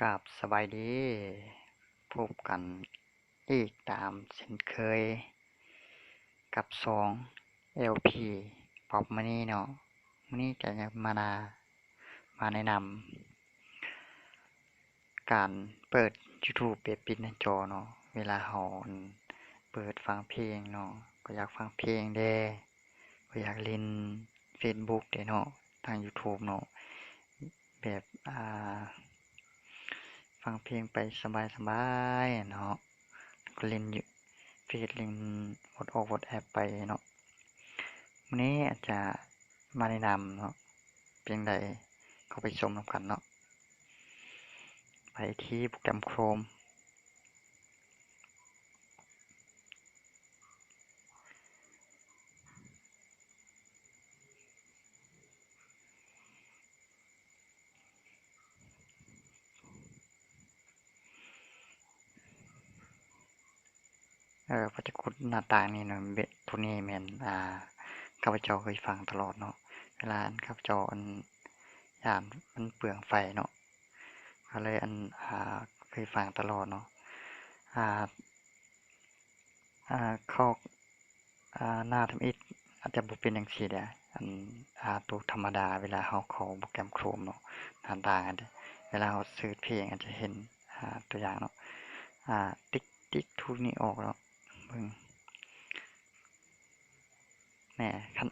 กับสบายดีพบกันอีกตามเช่นเคยกับLP ป๊อปมานี่เนาะมื้อนี้ก็จะมาแนะนำการเปิด YouTube แบบปิดหน้าจอเนาะเวลาเราเปิดฟังเพลงเนาะก็อยากฟังเพลงเด้ก็อยากเล่น Facebook เด้เนาะทาง YouTube เนาะแบบฟังเพลงไปสบายๆเนาะก็เล่นอยู่เฟซเล่นวอทแอปไปเนาะวันนี้อาจจะมาแนะนำเนาะเพียงใดเข้าไปชมนำกันเนาะไปที่โปรแกรม Chrome พอจะกดหน้าต่างนี่เนาะตัวนี้แม่นข้าพเจ้าเคยฟังตลอดเนาะเวลาข้าพเจ้ายามมันเปลืองไฟเนาะก็เลยเคยฟังตลอดเนาะอ่าเข้าหน้าทำอิฐอาจจะบ่เป็นจั่งซี้เด้ตัวธรรมดาเวลาเราเข้าโปรแกรม Chrome เนาะหน้าต่างอันเด้เวลาเราเสิร์ชเพลงอาจจะเห็นตัวอย่างเนาะติ๊กทูกนี้ออกแล้วเบิ่งแหน่คัน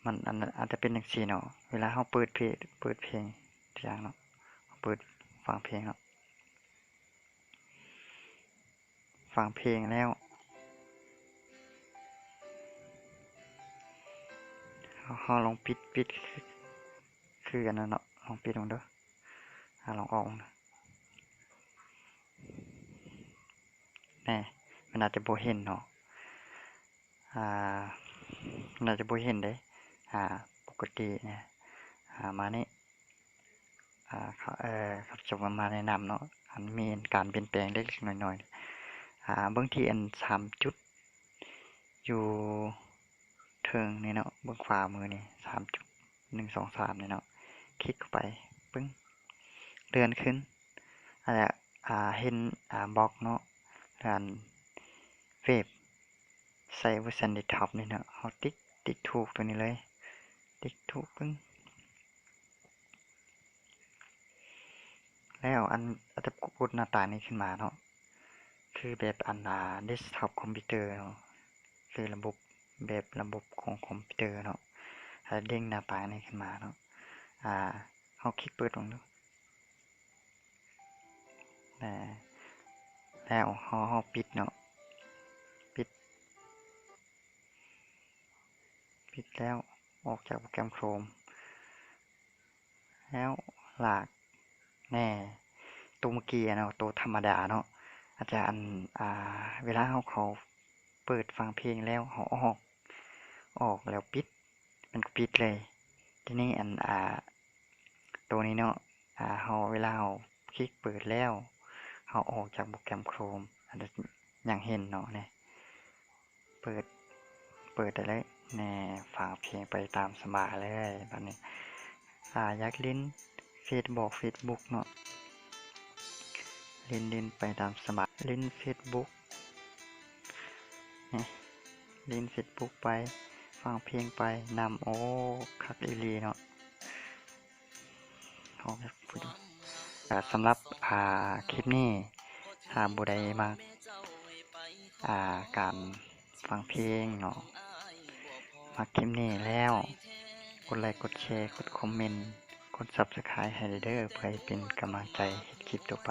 มันอาจจะเป็นจั่งซี้เนาะเวลาเราเปิดเพลงตัวอย่างเนาะเปิดฟังเพลงเนาะฟังเพลงแล้วเราลองปิดคืออันนั้นเนาะลองปิดลงเด้อลองออกนะแหน่มันอาจจะบ่เห็นเนาะมันอาจจะบ่เห็นเด้ปกติเนี่ยมานี่ครับจะมาแนะนำเนาะมีการเปลี่ยนแปลงเล็กๆน้อยๆบางที3 จุดอยู่เทิงนี่เนาะเบื้องขวามือนี่3 จุด1 2 3นี่เนาะคลิกเข้าไปปึ้งเลื่อนขึ้นอาจจะเห็นบล็อกเนาะการเวฟใส่เวอร์ชันเดสก์ท็อปนี่เนาะเฮาติ๊กถูกตัวนี้เลยติ๊กถูกปึ้งแล้วอาจจะกดหน้าต่างนี้ขึ้นมาเนาะคือแบบเดสก์ท็อปคอมพิวเตอร์เนาะคือระบบของคอมพิวเตอร์เนาะถ้าเด้งหน้าต่างนี้ขึ้นมาเนาะเฮาคลิกเปิดลงดูแล้วเฮาปิดเนาะปิดแล้วออกจากโปรแกรม Chrome แล้วลากแน่ตัวเมื่อกี้เนาะตัวธรรมดาเนาะอาจจะเวลาเขาเปิดฟังเพลงแล้วเขาออกแล้วปิดมันก็ปิดเลยทีนี้ตัวนี้เนาะเขาเวลาเขาคลิกเปิดแล้วเขาออกจากโปรแกรม Chrome อาจจะอย่างเห็นเนาะเนี่ยเปิดได้เลยแน่ฟังเพลงไปตามสบายเลยตอนนี้อยากเล่นFacebook เนาะเล่นไปตามสบายเล่น Facebook นี่เล่น Facebook ไปฟังเพลงไปนำโอ้คักอีหลีเนาะสำหรับคลิปนี้ถ้าผู้ใดมักการฟังเพลงเนาะมักคลิปนี้แล้วกดไลค์กดแชร์กดคอมเมนต์กด Subscribe ให้เด้อเพื่อให้เป็นกำลังใจเฮ็ดคลิปต่อไป